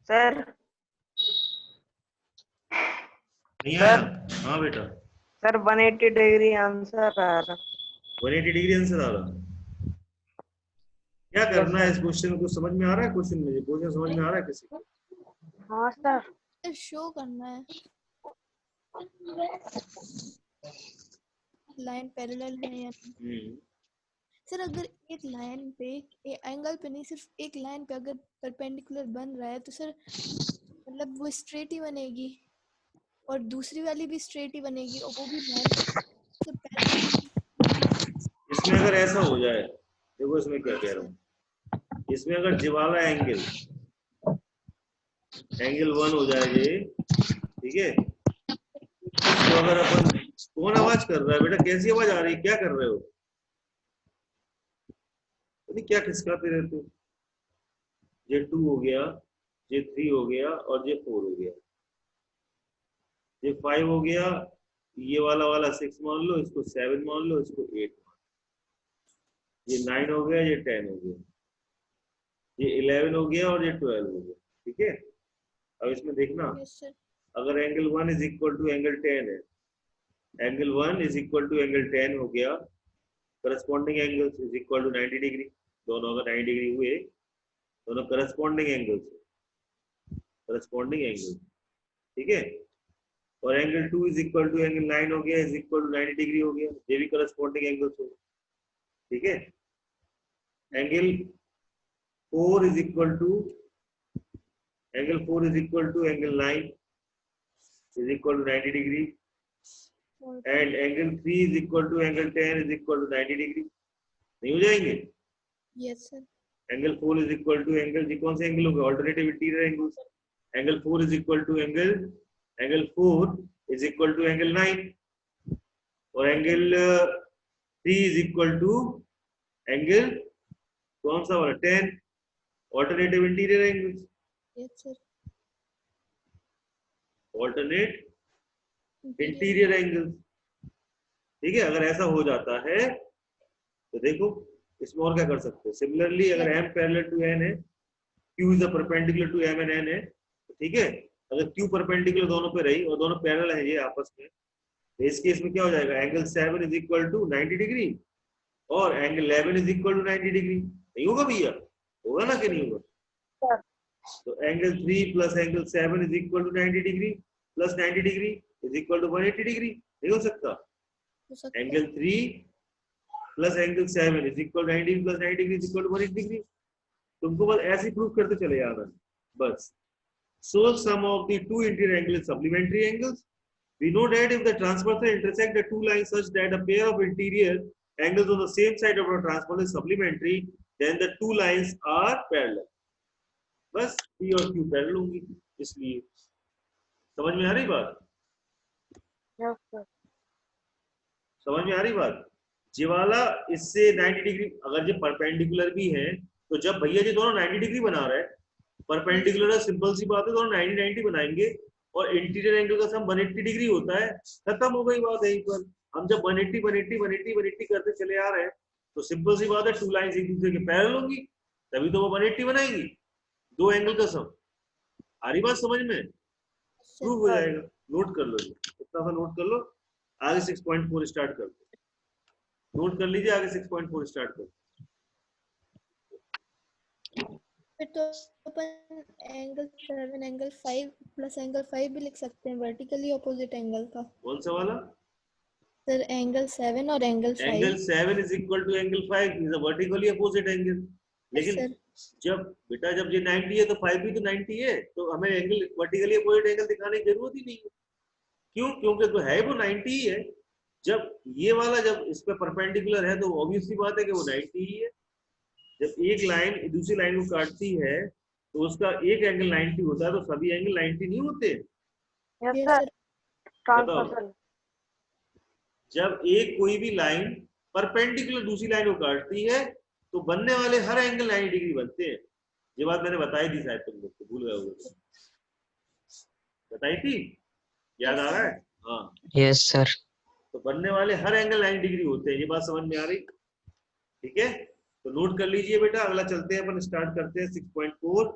सर नहीं सर आया? हाँ बेटा, सर 180 डिग्री आंसर आ रहा। 180 डिग्री आंसर आ रहा। क्या यस करना है सर। इस क्वेश्चन को? समझ में आ रहा है क्वेश्चन में? क्वेश्चन समझ में आ रहा है किसी को? हाँ सर। सर शो करना है लाइन पैरेलल है या नहीं। सर अगर एक लाइन पे एंगल पे नहीं, सिर्फ एक लाइन पे अगर परपेंडिकुलर बन रहा है तो सर मतलब वो स्ट्रेट ही बनेगी और दूसरी वाली भी स्ट्रेट ही बनेगी और वो भी लाइन तो पैरेलल। इसमें अगर ऐसा हो जाए, देखो इसमें क्या कह रहा हूँ, इसमें अगर ज्वाला एंगल 1 हो जाए ये, ठीक है, तो अगर अपन, कौन आवाज कर रहा है बेटा? कैसी आवाज आ रही है? क्या कर रहे हो? नहीं क्या खिसकाते रहते हो? ये 2 हो गया, ये 3 हो गया और ये 4 हो गया, ये 5 हो गया, ये वाला 6 मान लो, इसको 7 मान लो, इसको 8 मान लो, ये 9 हो गया, ये 10 हो गया, ये 11 हो गया और ये 12 हो गया। ठीक है, अब इसमें देखना, यस सर। अगर angle 1 is equal to angle 10 है, angle 1 is equal to angle 10 हो गया, corresponding angles is equal to 90 degree, दोनों अगर 90 डिग्री हुए, दोनों करस्पॉन्डिंग एंगल्स, करस्पॉन्डिंग एंगल, ठीक है, और angle 2 is equal to angle 9 हो गया, इज इक्वल टू 90 डिग्री हो गया, ये भी करस्पॉन्डिंग एंगल्स हो गए। ठीक है, angle 4 is equal to angle 9 is equal to 90 degree, and angle 3 is equal to angle 10 is equal to 90 degree. नहीं हो जाएंगे? Yes sir. Angle 4 is equal to angle, जी कौन से एंगल हो गए? Alternative interior angles. Angle 4 is equal to angle 4 is equal to angle 9, और angle 3 is equal to angle कौन सा वाला? 10, alternative interior angles, yes sir. Alternate interior angles. ठीक है, अगर ऐसा हो जाता है तो देखो इसमें और क्या कर सकते हैं। सिमिलरली अगर m पैरेलल टू n है, q is the perpendicular to m and n है, तो ठीक है, अगर q परपेंडिकुलर दोनों पे रही और दोनों पैरेलल है ये आपस में, तो इस केस में क्या हो जाएगा? Angle 7 is equal to 90 degree और angle 11 is equal to 90 degree. नहीं होगा भैया? होगा ना कि नहीं होगा? तो angle 3 plus angle 7 is equal to 90 degree plus 90 degree is equal to 180 degree. नहीं हो सकता? हो सकता है। Angle 3 plus angle 7 is equal 90 plus 90 degree is equal to 180 degree. तुमको बस ऐसे ही प्रूव करते चले जाना बस। So sum of the two interior angles is supplementary angles. We know that if the transversal intersect the two lines such that a pair of interior angles on the same side of the transversal is supplementary, then the two lines are parallel. बस P और Q parallel होंगी, इसलिए। समझ में आ रही बात? Yes sir. समझ में आ रही बात? ये वाला इससे 90 डिग्री, अगर ये परपेंडिकुलर भी है तो जब भैया जी दोनों 90 डिग्री बना रहे हैं, परपेंडिकुलर है, सिंपल सी बात है, दोनों 90 बनाएंगे और इंटीरियर एंगल का सम 180 डिग्री होता है, खत्म हो गई बात यहीं पर। हम जब 180 करते चले आ रहे हैं तो सिंपल सी बात है, टू लाइंस एक दूसरे के पैरेलल होंगी, तभी तो वो 180 बनाएंगी, दो एंगल का सम। आ रही बात समझ में? प्रूव हो जाएगा। नोट कर लो, इतना सा नोट कर लो, आगे 6.4 स्टार्ट कर दो। नोट कर लीजिए, आगे 6.4 स्टार्ट कर। फिर तो अपन एंगल 7 एंगल 5 प्लस एंगल 5 भी लिख सकते हैं, वर्टिकली ऑपोजिट एंगल का। कौन सा वाला? सर एंगल 7 और angle 5। Angle 7 is equal to angle 5 is a vertically opposite angle. लेकिन जब बेटा जब ये 90 है तो 5 भी तो 90 है, तो हमें एंगल वर्टिकली अपोजिट एंगल दिखाने की जरूरत ही नहीं है। क्यों? क्योंकि तो है वो 90 ही है। जब ये वाला जब इस पे परपेंडिकुलर है तो ऑब्वियस सी बात है कि वो 90 ही है। जब एक लाइन दूसरी लाइन को काटती है तो उसका एक एंगल 90 होता है, तो सभी एंगल 90 नहीं होते। Yes sir. ट्रांसवर्सल। जब एक कोई भी लाइन परपेंडिकुलर दूसरी लाइन को काटती है तो बनने वाले हर एंगल 90 डिग्री बनते हैं। ये बात मैंने बताई थी, शायद तुम लोग को भूल गए होगे। बताई थी? याद आ रहा है? हाँ यस सर। तो बनने वाले हर एंगल 90 डिग्री होते हैं। ये बात समझ में आ रही? ठीक है, तो नोट कर लीजिए बेटा। अगला चलते हैं अपन, स्टार्ट करते हैं 6.4।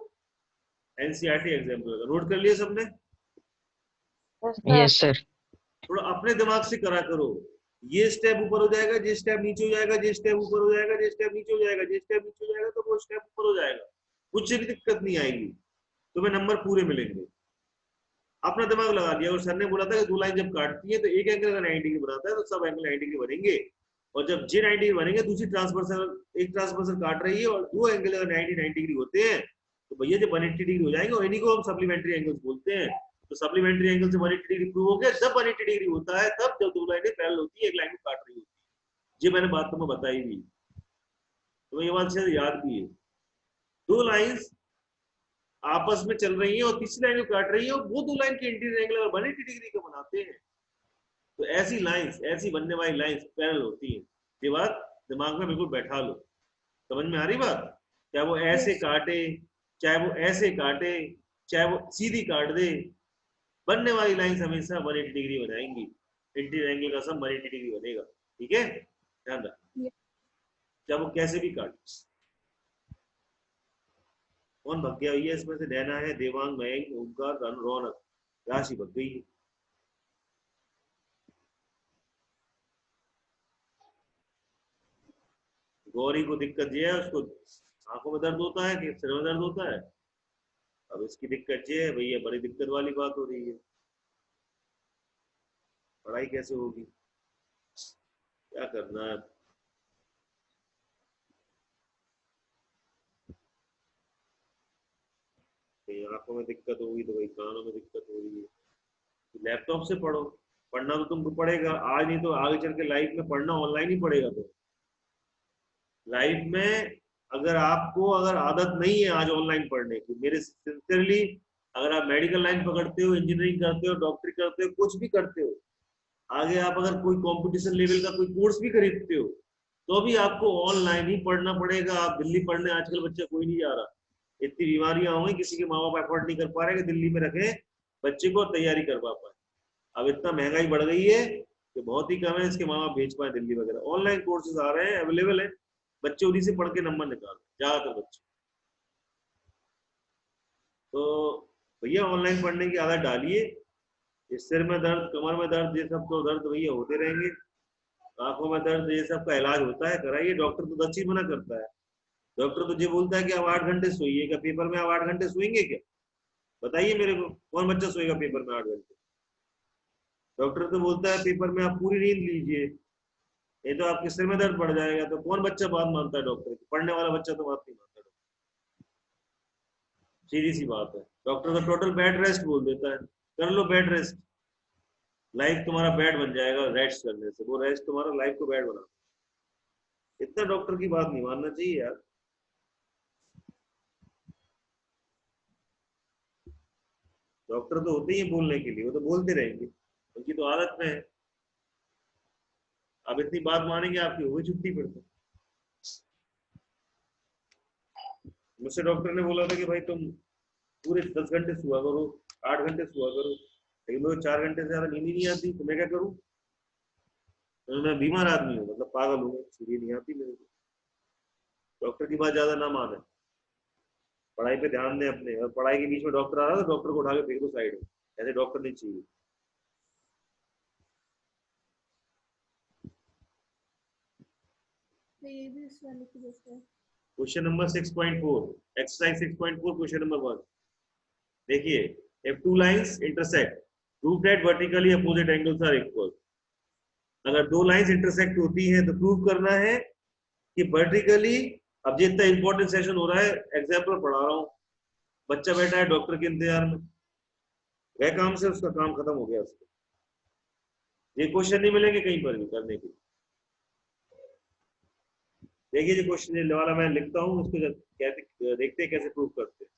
एनसीईआरटी एग्जाम्पल नोट कर लिया सबने? Yes sir. Yes sir. थोड़ा अपने दिमाग से करा करो। ये स्टेप ऊपर हो जाएगा, ये स्टेप नीचे हो जाएगा, ये स्टेप ऊपर हो जाएगा, ये स्टेप नीचे हो जाएगा, ये स्टेप नीचे हो जाएगा, तो वो स्टेप ऊपर हो जाएगा। कुछ भी दिक्कत नहीं आएगी, तुम्हें नंबर पूरे मिलेंगे। अपना दिमाग लगा दिया। और सर ने बोला था कि दो लाइन जब काटती है तो एक एंगल अगर 90 डिग्री बनाता है तो सब एंगल 90 डिग्री बनेंगे। और जब जे 90 डिग्री बनेंगे, दूसरी ट्रांसवर्सल एक ट्रांसवर्सल काट रही है और दो एंगल अगर 90 डिग्री होते हैं तो भैया जब 180 डिग्री हो जाएंगे, और इन्हीं को हम सप्लीमेंट्री एंगल्स बोलते हैं। तो सप्लीमेंट्री एंगल से 180 डिग्री प्रूव हो गया। जब 180 डिग्री होता है तब जब दो लाइनें पैरेलल होती है, एक लाइन को काट रही होती है। ये मैंने बात तुम्हें बताई भी, तो ये बात शायद याद भी है। दो लाइंस आपस में चल रही है और तीसरी लाइन को काट रही है, और वो दो लाइन के इंटीरियर एंगल अगर 180 डिग्री का बनाते हैं तो ऐसी लाइंस, ऐसी बनने वाली लाइंस पैरेलल होती है। ये बात दिमाग में बिल्कुल बैठा लो। समझ में आ रही बात? चाहे वो ऐसे Yes. काटे, चाहे वो ऐसे काटे, चाहे वो सीधी काट दे, बनने वाली लाइंस हमेशा 180 डिग्री बनाएंगी। इंटीरियर एंगल का सब 180 डिग्री बनेगा। ठीक है, ध्यान रखना। Yeah. चाहे वो कैसे भी काटे। कौन भग गया भैया इसमें से? नैना है, देवांग, मयंक, ओमकार, रौनक, राशि भग गई है। गौरी को दिक्कत ये है, उसको आंखों में दर्द होता है कि सिर में दर्द होता है। अब इसकी दिक्कत ये है भैया, बड़ी दिक्कत वाली बात हो रही है। पढ़ाई कैसे होगी, क्या करना है? कहीं आंखों में दिक्कत होगी तो कहीं कानों में दिक्कत हो रही है। तो लैपटॉप से पढ़ो। पढ़ना तो तुमको पड़ेगा आज, नहीं तो आगे चल के लाइफ में पढ़ना ऑनलाइन ही पड़ेगा। तो लाइफ में अगर आपको अगर आदत नहीं है आज ऑनलाइन पढ़ने की, मेरे सिंसियरली, अगर आप मेडिकल लाइन पकड़ते हो, इंजीनियरिंग करते हो, डॉक्टरी करते हो, कुछ भी करते हो, आगे आप अगर कोई कंपटीशन लेवल का कोई कोर्स भी खरीदते हो, तो भी आपको ऑनलाइन ही पढ़ना पड़ेगा। आप दिल्ली पढ़ने आजकल बच्चा कोई नहीं जा रहा। इतनी बीमारियां हो गई, किसी के माँ बाप एफोर्ड नहीं कर पा रहे कि दिल्ली में रखे बच्चे को तैयारी करवा पाए। अब इतना महंगाई बढ़ गई है कि बहुत ही कम है इसके माँ बाप भेज पाए दिल्ली वगैरह। ऑनलाइन कोर्सेज आ रहे हैं, अवेलेबल है, बच्चे उन्हीं से पढ़ के नंबर निकाल ज्यादातर बच्चे। तो भैया ऑनलाइन पढ़ने की आदत डालिए। इस सिर में दर्द, कमर में दर्द, ये सब तो दर्द भैया होते रहेंगे। आंखों में दर्द, ये सब का इलाज होता है, कराइए। डॉक्टर तो 10 चीज मना करता है। डॉक्टर तो ये बोलता है कि आप 8 घंटे सोइए। क्या पेपर में आप 8 घंटे सोएंगे क्या? बताइए मेरे को, कौन बच्चा सोएगा पेपर में 8 घंटे? डॉक्टर तो बोलता है पेपर में आप पूरी नींद लीजिए, ये तो आपके सिर में दर्द बढ़ जाएगा। तो कौन बच्चा बात मानता है डॉक्टर की? पढ़ने वाला बच्चा तो बात नहीं मानता। सीधी सी बात है। डॉक्टर तो टोटल बेड रेस्ट बोल देता है, कर लो बेड रेस्ट, लाइफ तुम्हारा बेड बन जाएगा रेस्ट करने से। वो रेस्ट तुम्हारा लाइफ को बेड बना। इतना डॉक्टर की बात नहीं मानना चाहिए यार। डॉक्टर तो होते ही हैं बोलने के लिए, वो तो बोलते रहेंगे, उनकी तो आदत में है। अब इतनी बात मानेंगे आपकी होगी छुट्टी फिर तो। मुझसे डॉक्टर ने बोला था कि भाई तुम पूरे 10 घंटे सुआ करो, 8 घंटे सुआ करो, लेकिन मुझे 4 घंटे से ज्यादा नींद ही नहीं आती, तो मैं क्या करूँ? तो मैं बीमार आदमी हूँ, मतलब पागल हूँ, नींद नहीं आती मेरे को। डॉक्टर की बात ज्यादा ना माने, पढ़ाई पे ध्यान दें अपने। और पढ़ाई के बीच में डॉक्टर आ रहा है तो डॉक्टर को उठा के फेंक दो साइड में, ऐसे डॉक्टर नहीं चाहिए। ये भी उस वाले की जैसे है। Question number 6.4, exercise 6.4, question number 1। देखिए, if two lines intersect, prove that vertically opposite angles are equal। अगर दो लाइंस इंटरसेक्ट होती हैं तो प्रूव करना है कि वर्टिकली। अब ये इतना इंपॉर्टेंट सेशन हो रहा है, एग्जाम्पल पढ़ा रहा हूँ, बच्चा बैठा है डॉक्टर के इंतजार में, गए काम से, उसका काम खत्म हो गया उसका। ये क्वेश्चन नहीं मिलेंगे कहीं पर भी करने के लिए। देखिए जो क्वेश्चन वाला मैं लिखता हूँ उसको कैसे देखते हैं, कैसे प्रूव करते हैं।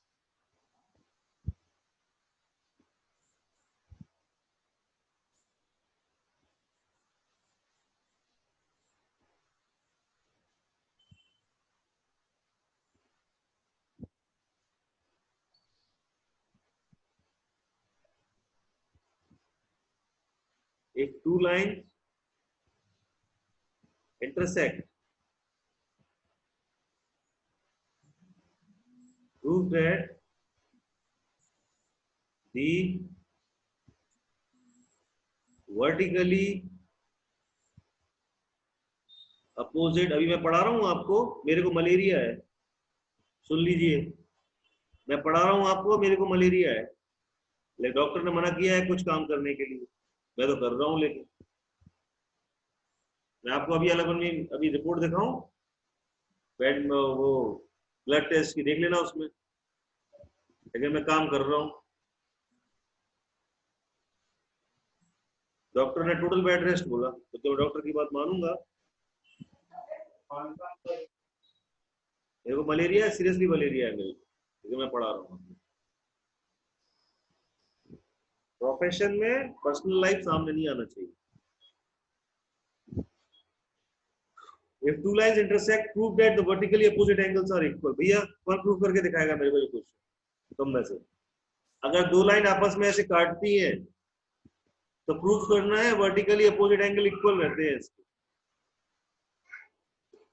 If two lines intersect, prove that the vertically opposite, अभी मैं पढ़ा रहा हूं आपको, मेरे को मलेरिया है, सुन लीजिए, मैं पढ़ा रहा हूं आपको, मेरे को मलेरिया है, लेकिन डॉक्टर ने मना किया है कुछ काम करने के लिए, मैं तो कर रहा हूं, लेकिन मैं आपको अभी अलग अभी रिपोर्ट दिखाऊं, बेड में वो ब्लड टेस्ट की देख लेना उसमें, लेकिन मैं काम कर रहा हूं। डॉक्टर ने टोटल बेड रेस्ट बोला, तो डॉक्टर की बात मानूंगा। मेरे को मलेरिया है, सीरियसली मलेरिया है मेरे को, लेकिन मैं पढ़ा रहा हूँ। प्रोफेशन में पर्सनल लाइफ सामने नहीं आना चाहिए। If two lines intersect, prove that the vertically opposite angles are equal. भैया कौन प्रूव करके दिखाएगा मेरे को ये क्वेश्चन तुम में से? अगर दो लाइन आपस में ऐसे काटती हैं तो प्रूव करना है वर्टिकली अपोजिट एंगल इक्वल रहते हैं इसके।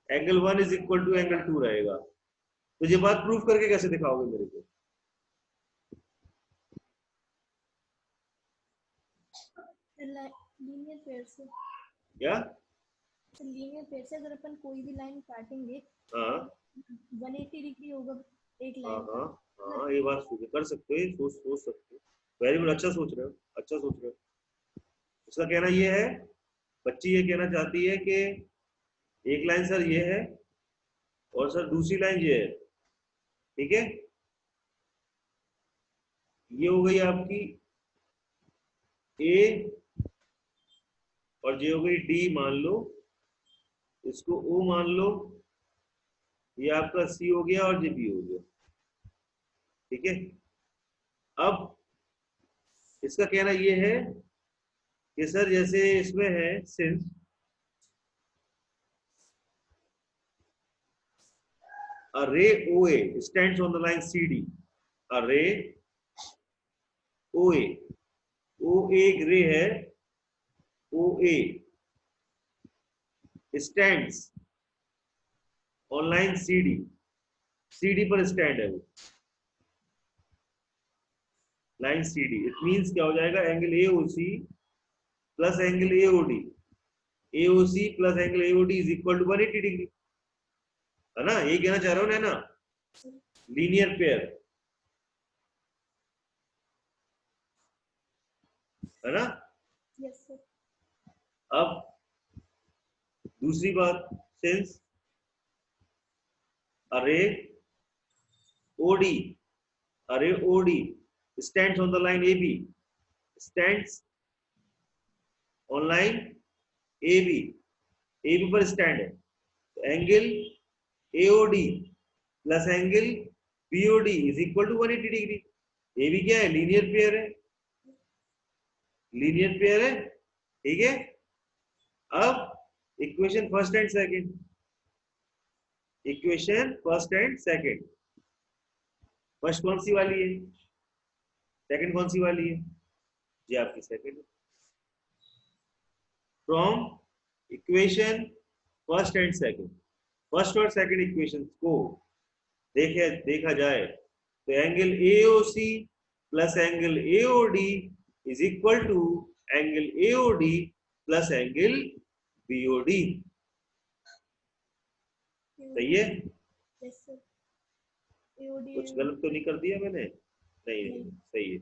Angle 1 is equal to angle 2 रहेगा। तो ये बात प्रूव करके कैसे दिखाओगे मेरे को? लीनियर पेयर से। क्या? लीनियर पेयर से अगर अपन कोई भी लाइन काटेंगे, हाँ 180 डिग्री होगा एक हाँ लाइन हाँ का। हाँ, ये बात सोच कर सकते हो, सोच सकते हो। वेरी गुड, अच्छा सोच रहे हो, अच्छा सोच रहे हो। उसका कहना ये है, बच्ची ये कहना चाहती है कि एक लाइन सर ये है और सर दूसरी लाइन ये है, ठीक है? ये हो गई आपकी ए और ये हो गई डी मान लो, इसको ओ मान लो, ये आपका सी हो गया और ये बी हो गया, ठीक है? अब इसका कहना ये है कि सर जैसे इसमें है, since a ray OA stands on the line CD, a ray OA, OA एक रे है, OA stands on line CD, CD पर स्टैंड है वो, लाइन CD, इट मींस क्या हो जाएगा, angle AOC plus angle AOD, AOC plus angle AOD is equal to 180 degree, है ना? ये कहना चाह रहा हूं ना, लीनियर पेयर, है ना? Yes sir. अब दूसरी बात, सिंस अरे OD, अरे OD stands on the line AB, stands on line AB, AB पर स्टैंड है, तो angle AOD plus angle BOD is equal to 180 degree. AB क्या है? लीनियर पेयर है, लीनियर पेयर है, ठीक है? अब equation first and second, equation first and second, first कौन सी वाली है, सेकंड कौन सी वाली है? जी आपकी second. From equation first and second, first और सेकंड इक्वेशन को देखा जाए तो angle AOC plus angle AOD is equal to angle AOD plus angle BOD, सही है? Yes sir. AOD कुछ गलत तो नहीं कर दिया मैंने? नहीं, सही है।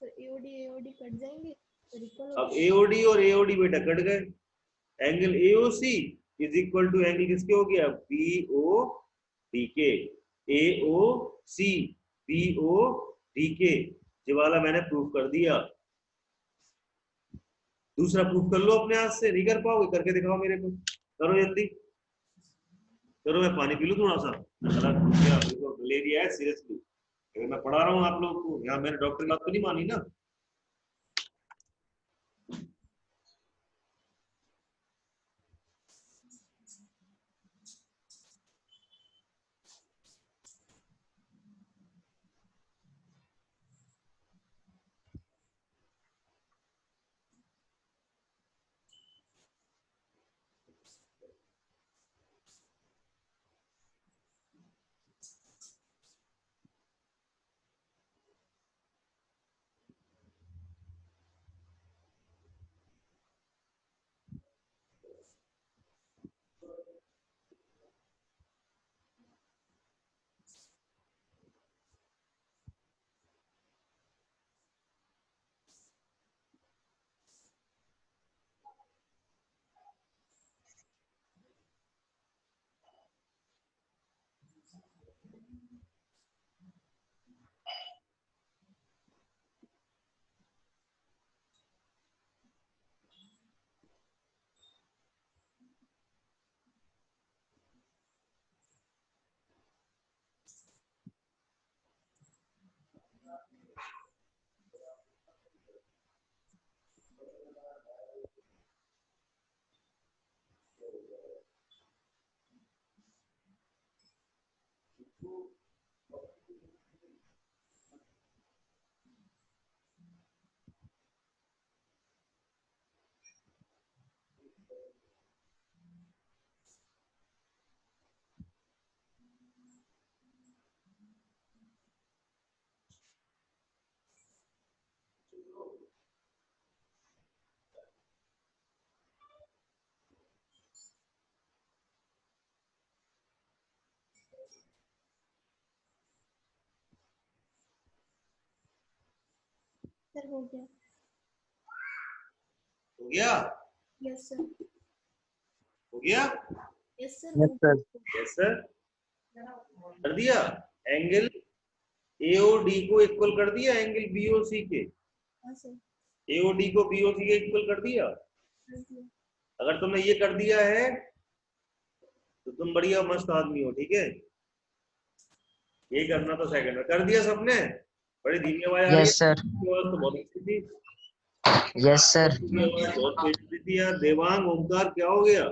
सर AOD कट जाएंगे तो इक्वल अब AOD और AOD बेटा कट गए, angle AOC is equal to angle किसके हो गया? BOD के, AOC BOD के, ये वाला मैंने प्रूव कर दिया। दूसरा प्रूफ कर लो अपने हाथ से, नहीं कर पाओगे? करके दिखाओ मेरे को, करो जल्दी करो, मैं पानी पी लूं थोड़ा सा, मलेरिया है सीरियसली, अगर मैं पढ़ा रहा हूँ आप लोगों को, यहाँ मैंने डॉक्टर की बात तो नहीं मानी ना। सर हो गया। हो गया? Yes sir. हो गया? Yes sir. Yes sir. Yes sir. कर दिया? एंगल एओडी को इक्वल कर दिया एंगल बीओसी के? हाँ सर। एओडी को बीओसी के इक्वल कर दिया? अगर तुमने ये कर दिया है तो तुम बढ़िया मस्त आदमी हो, ठीक है? ये करना तो सेकंड में कर दिया सबने। बड़ी धीमी आवाज आ रही है। Yes sir. आवाज तो बहुत अच्छी थी। Yes sir. आवाज बहुत तेज थी यार। देवांग, ओमकार, क्या हो गया?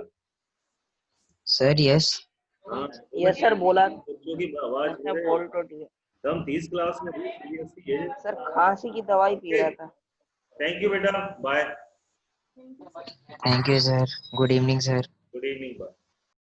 Sir yes. हाँ, यस सर बोला। बच्चों की आवाज अच्छा बोल तो दिया कम 30 क्लास में सीरियसली है। सर, खांसी की दवाई पी रहा था। थैंक यू बेटा, bye. Thank you sir. Good evening sir. Good evening, bye.